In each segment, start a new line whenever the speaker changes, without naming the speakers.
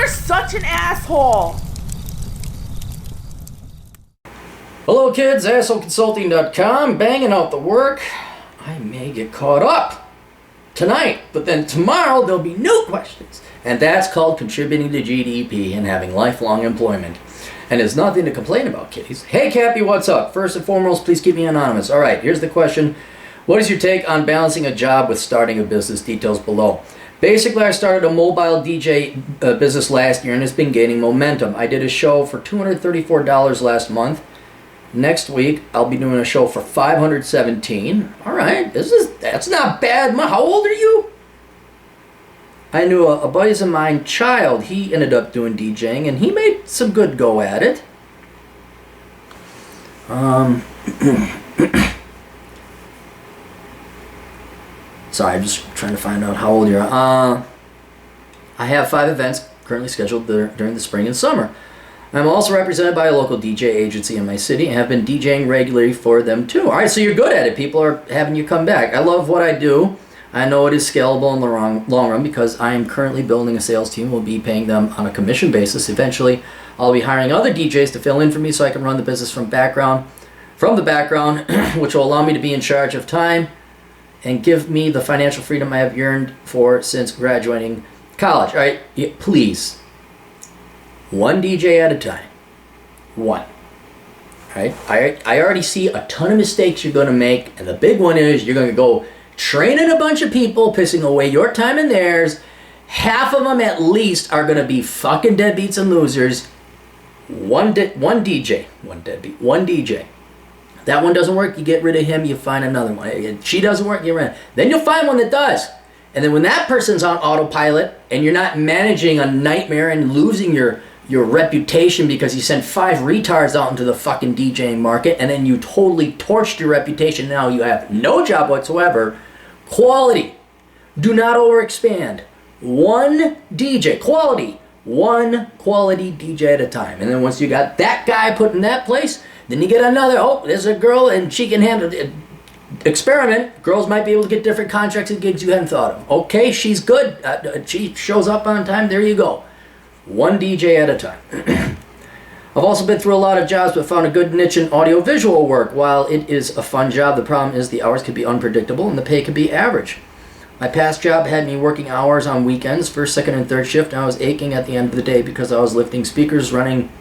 such an asshole!
Hello kids, assholeconsulting.com, banging out the work. I may get caught up tonight, but then tomorrow there'll be new questions. And that's called contributing to GDP and having lifelong employment. And there's nothing to complain about, kiddies. Hey Cappy, what's up? First and foremost, please keep me anonymous. Alright, here's the question. What is your take on balancing a job with starting a business? Details below. Basically, I started a mobile DJ business last year and it's been gaining momentum. I did a show for $234 last month. Next week, I'll be doing a show for $517. Alright, that's not bad. How old are you? I knew a buddy of mine, Child, he ended up doing DJing and he made some good go at it. Sorry, I'm just trying to find out how old you are. I have 5 events currently scheduled during the spring and summer. I'm also represented by a local DJ agency in my city and have been DJing regularly for them too. Alright, so you're good at it. People are having you come back. I love what I do. I know it is scalable in the long run because I am currently building a sales team. We'll be paying them on a commission basis. Eventually, I'll be hiring other DJs to fill in for me so I can run the business from the background, which will allow me to be in charge of time and give me the financial freedom I have yearned for since graduating college. Alright, please. One DJ at a time. One. Alright? I already see a ton of mistakes you're going to make, and the big one is you're going to go training a bunch of people, pissing away your time and theirs. Half of them at least are going to be fucking deadbeats and losers. One DJ. One deadbeat. One DJ. That one doesn't work, you get rid of him, you find another one. She doesn't work, you get rid of him. Then you'll find one that does. And then when that person's on autopilot and you're not managing a nightmare and losing your reputation because you sent 5 retards out into the fucking DJing market and then you totally torched your reputation, now you have no job whatsoever. Quality. Do not overexpand. One DJ. Quality. One quality DJ at a time. And then once you got that guy put in that place, then you get another, oh, there's a girl and she can handle it. Experiment. Girls might be able to get different contracts and gigs you hadn't thought of. Okay, she's good. She shows up on time. There you go. One DJ at a time. I've also been through a lot of jobs but found a good niche in audio-visual work. While it is a fun job, the problem is the hours could be unpredictable and the pay could be average. My past job had me working hours on weekends, first, second, and third shift, and I was aching at the end of the day because I was lifting speakers, running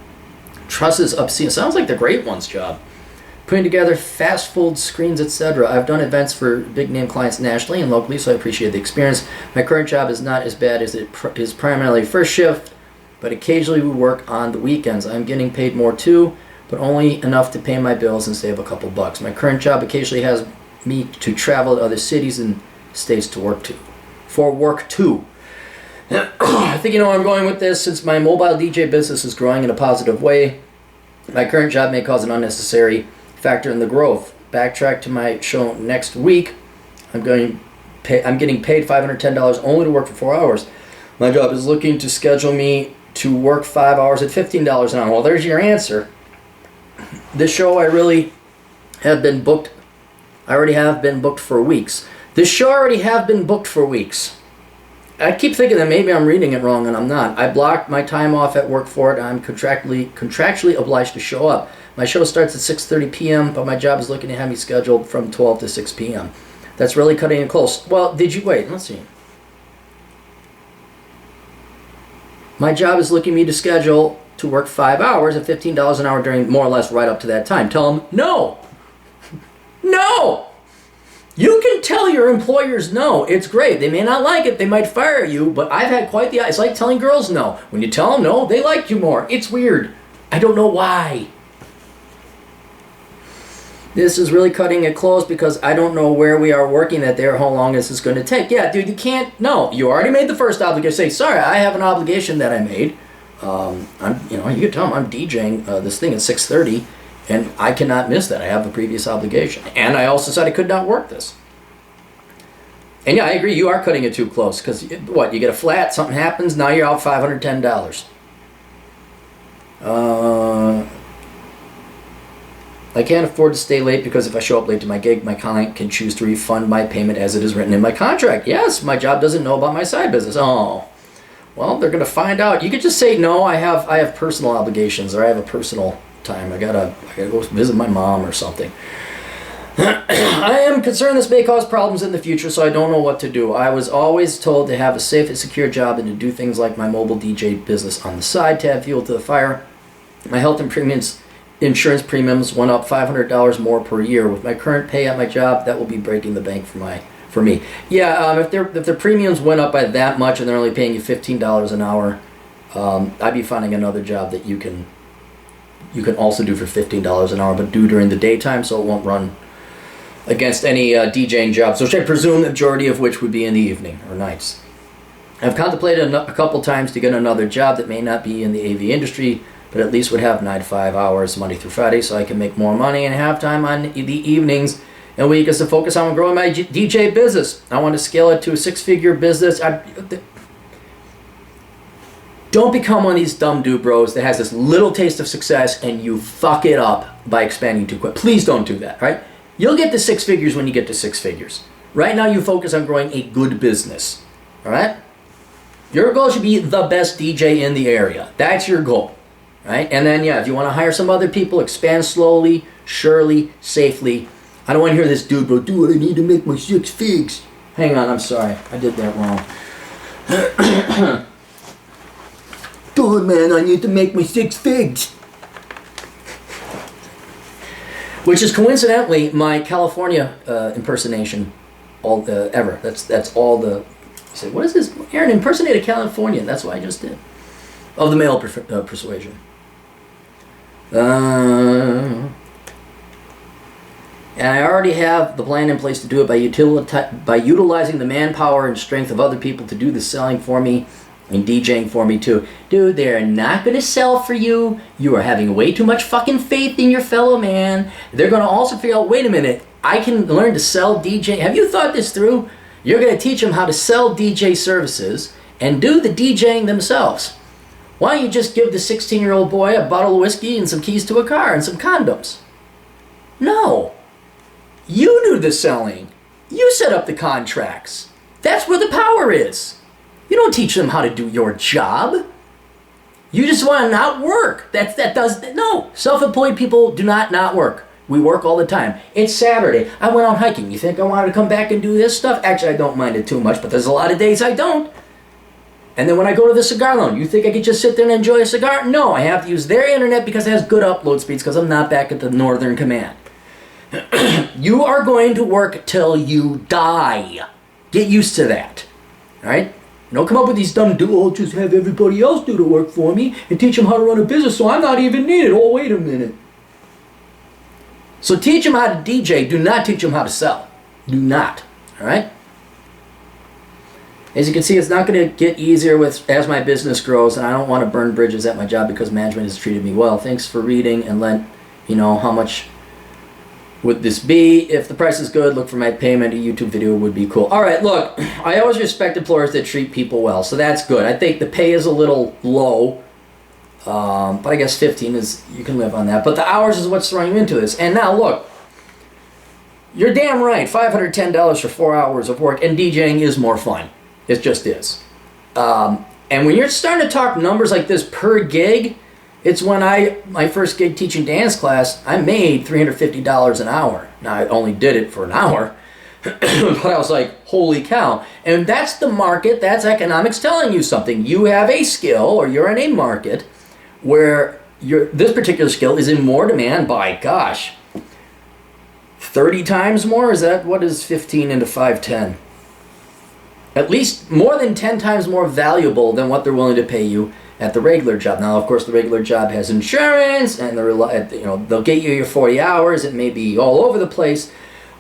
trusses up ceiling. Sounds like the Great One's job. Putting together fast fold screens, etc. I've done events for big name clients nationally and locally, so I appreciate the experience. My current job is not as bad as it is primarily first shift, but occasionally we work on the weekends. I'm getting paid more too, but only enough to pay my bills and save a couple bucks. My current job occasionally has me to travel to other cities and states to work too. For work too. I think you know where I'm going with this. Since my mobile DJ business is growing in a positive way, my current job may cause an unnecessary factor in the growth. Backtrack to my show next week. I'm getting paid $510 only to work for 4 hours. My job is looking to schedule me to work 5 hours at $15 an hour. Well, there's your answer. This show I already have been booked for weeks. This show already have been booked for weeks. I keep thinking that maybe I'm reading it wrong and I'm not. I blocked my time off at work for it. I'm contractually obliged to show up. My show starts at 6:30 p.m., but my job is looking to have me scheduled from 12 to 6 p.m. That's really cutting it close. Well, wait, let's see. My job is looking me to schedule to work 5 hours at $15 an hour during more or less right up to that time. Tell them no. No! You can tell your employers no. It's great. They may not like it. They might fire you, but I've had quite the... It's like telling girls no. When you tell them no, they like you more. It's weird. I don't know why. This is really cutting it close because I don't know where we are working that day or how long this is going to take. Yeah, dude, you can't... No, you already made the first obligation. Say, sorry, I have an obligation that I made. You can tell them I'm DJing this thing at 6:30. And I cannot miss that. I have a previous obligation. And I also said I could not work this. And yeah, I agree, you are cutting it too close. Because, what, you get a flat, something happens, now you're out $510. I can't afford to stay late because if I show up late to my gig, my client can choose to refund my payment as it is written in my contract. Yes, my job doesn't know about my side business. Oh. Well, they're going to find out. You could just say, no, I have personal obligations, or I have a personal time. I gotta go visit my mom or something. I am concerned this may cause problems in the future, so I don't know what to do. I was always told to have a safe and secure job and to do things like my mobile DJ business on the side to add fuel to the fire. My health and insurance premiums went up $500 more per year. With my current pay at my job, that will be breaking the bank for me. Yeah, if their premiums went up by that much and they're only paying you $15 an hour, I'd be finding another job that you can also do for $15 an hour, but do during the daytime, so it won't run against any DJing jobs, which I presume the majority of which would be in the evening or nights. I've contemplated a couple times to get another job that may not be in the AV industry, but at least would have 9 to 5 hours Monday through Friday, so I can make more money and have time on the evenings and weekends to focus on growing my DJ business. I want to scale it to a 6-figure business. Don't become one of these dumb dude bros that has this little taste of success and you fuck it up by expanding too quick. Please don't do that, right? You'll get to 6 figures when you get to 6 figures. Right now you focus on growing a good business, all right? Your goal should be the best DJ in the area. That's your goal, right? And then, yeah, if you want to hire some other people, expand slowly, surely, safely. I don't want to hear this dude, bro, do what I need to make my 6 figs. Hang on, I'm sorry. I did that wrong. Do it, man, I need to make my 6 figs. Which is coincidentally my California impersonation ever. That's all the... You say, what is this? Aaron impersonated Californian. That's what I just did. Of the male persuasion. And I already have the plan in place to do it by utilizing the manpower and strength of other people to do the selling for me and DJing for me too. Dude, they're not going to sell for you. You are having way too much fucking faith in your fellow man. They're going to also figure out, wait a minute, I can learn to sell DJ. Have you thought this through? You're going to teach them how to sell DJ services and do the DJing themselves. Why don't you just give the 16-year-old boy a bottle of whiskey and some keys to a car and some condoms? No. You do the selling. You set up the contracts. That's where the power is. You don't teach them how to do your job. You just want to not work. No. Self-employed people do not work. We work all the time. It's Saturday. I went out hiking. You think I wanted to come back and do this stuff? Actually, I don't mind it too much, but there's a lot of days I don't. And then when I go to the cigar lounge, you think I could just sit there and enjoy a cigar? No, I have to use their internet because it has good upload speeds because I'm not back at the Northern Command. You are going to work till you die. Get used to that. All right? Don't come up with these dumb I'll just have everybody else do the work for me and teach them how to run a business so I'm not even needed. Oh, wait a minute. So teach them how to DJ. Do not teach them how to sell. Do not. All right? As you can see, it's not going to get easier as my business grows, and I don't want to burn bridges at my job because management has treated me well. Thanks for reading, and let you know how much would this be. If the price is good, look for my payment. A YouTube video would be cool. All right, look, I always respect employers that treat people well, so that's good. I think the pay is a little low, but I guess 15 is, you can live on that. But the hours is what's throwing you into this. And now, look, you're damn right, $510 for 4 hours of work, and DJing is more fun. It just is. And when you're starting to talk numbers like this per gig, it's when my first gig teaching dance class, I made $350 an hour. Now, I only did it for an hour, but I was like, holy cow. And that's the market, that's economics telling you something. You have a skill, or you're in a market where this particular skill is in more demand by, gosh, 30 times more? Is that, what is 15 into 510? At least more than 10 times more valuable than what they're willing to pay you at the regular job. Now, of course, the regular job has insurance, and they'll get you your 40 hours. It may be all over the place,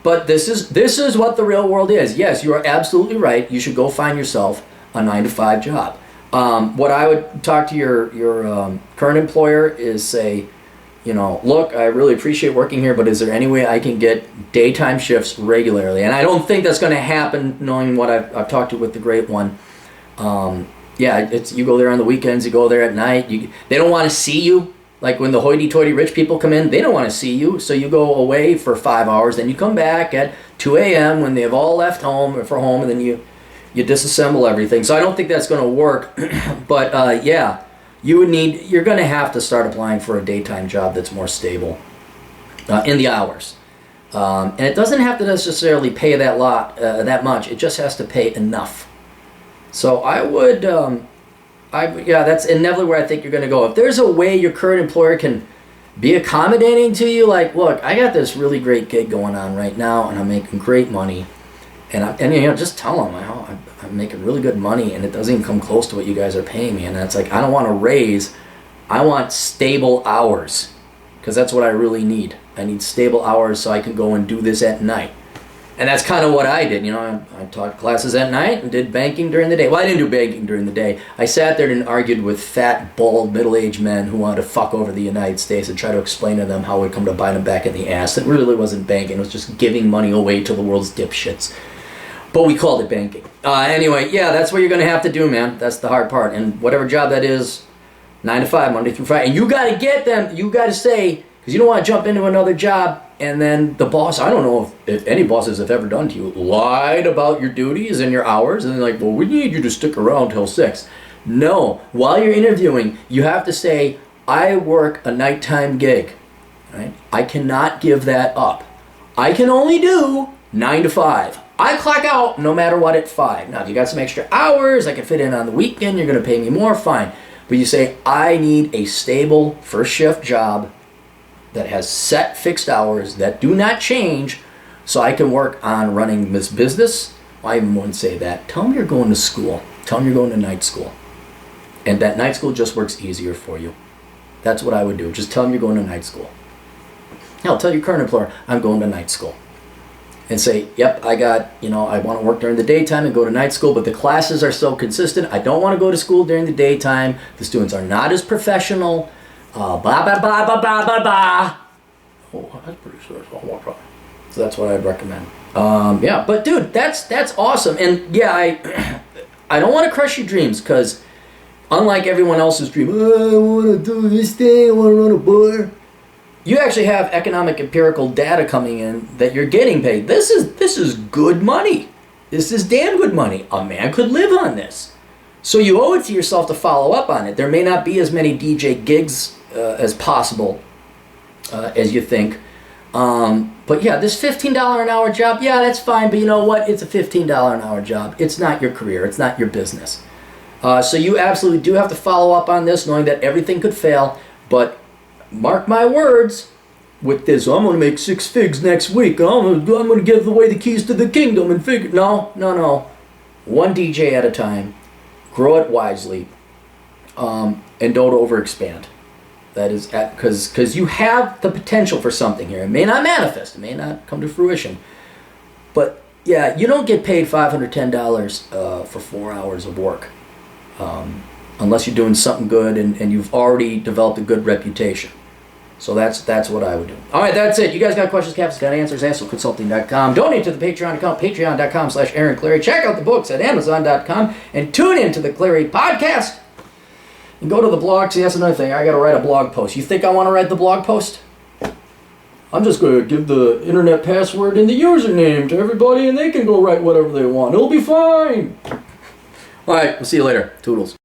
but this is what the real world is. Yes, you are absolutely right. You should go find yourself a 9-to-5 job. What I would talk to your current employer is say, look, I really appreciate working here, but is there any way I can get daytime shifts regularly? And I don't think that's going to happen, knowing what I've talked to with the great one. Yeah, you go there on the weekends, you go there at night. They don't want to see you. Like when the hoity-toity rich people come in, they don't want to see you. So you go away for 5 hours, then you come back at 2 a.m. when they have all left home, and then you You disassemble everything. So I don't think that's going to work. But yeah, you're going to have to start applying for a daytime job that's more stable in the hours. And it doesn't have to necessarily pay that much. It just has to pay enough. So I would, that's inevitably where I think you're going to go. If there's a way your current employer can be accommodating to you, like, look, I got this really great gig going on right now, and I'm making great money, and just tell them, I'm making really good money, and it doesn't even come close to what you guys are paying me, and it's like, I don't want a raise, I want stable hours, because that's what I really need. I need stable hours so I can go and do this at night. And that's kind of what I did. I taught classes at night and did banking during the day. Well, I didn't do banking during the day. I sat there and argued with fat, bald, middle-aged men who wanted to fuck over the United States and try to explain to them how it would come to bite them back in the ass. It really wasn't banking. It was just giving money away to the world's dipshits. But we called it banking. Anyway, yeah, that's what you're going to have to do, man. That's the hard part. And whatever job that is, 9 to 5, Monday through Friday. And you got to get them. You got to say, because you don't want to jump into another job and then the boss, I don't know if any bosses have ever done to you, lied about your duties and your hours, and they're like, well, we need you to stick around till 6. No, while you're interviewing, you have to say, I work a nighttime gig. Right? I cannot give that up. I can only do 9 to 5. I clock out no matter what at 5. Now, if you got some extra hours, I can fit in on the weekend, you're going to pay me more, fine. But you say, I need a stable first shift job that has set fixed hours that do not change so I can work on running this business. I even wouldn't say that. Tell them you're going to school. Tell them you're going to night school. And that night school just works easier for you. That's what I would do. Just tell them you're going to night school. Hell, tell your current employer, I'm going to night school. And say, yep, I want to work during the daytime and go to night school, but the classes are so consistent. I don't want to go to school during the daytime. The students are not as professional. Blah, blah, blah, blah, blah, blah, blah. Oh, that's pretty serious. So that's what I'd recommend. Yeah, but dude, that's awesome. And yeah, I don't want to crush your dreams, because unlike everyone else's dream, I want to do this thing, I want to run a bar. You actually have economic empirical data coming in that you're getting paid. This is good money. This is damn good money. A man could live on this. So you owe it to yourself to follow up on it. There may not be as many DJ gigs as possible as you think. But yeah, this $15 an hour job, yeah, that's fine. But you know what? It's a $15 an hour job. It's not your career. It's not your business. So you absolutely do have to follow up on this, knowing that everything could fail. But mark my words, with this, I'm going to make 6 figs next week. I'm going to give away the keys to the kingdom and figure. No. One DJ at a time. Grow it wisely, and don't overexpand. That is because you have the potential for something here. It may not manifest. It may not come to fruition. But yeah, you don't get paid $510 for 4 hours of work unless you're doing something good and you've already developed a good reputation. So that's what I would do. All right, that's it. You guys got questions, Captain's got answers, AnswerConsulting.com. Donate to the Patreon account, patreon.com/Aaron Clarey. Check out the books at Amazon.com. And tune in to the Clarey Podcast. And go to the blog. See, that's another thing. I got to write a blog post. You think I want to write the blog post? I'm just going to give the internet password and the username to everybody, and they can go write whatever they want. It'll be fine. All right, we'll see you later. Toodles.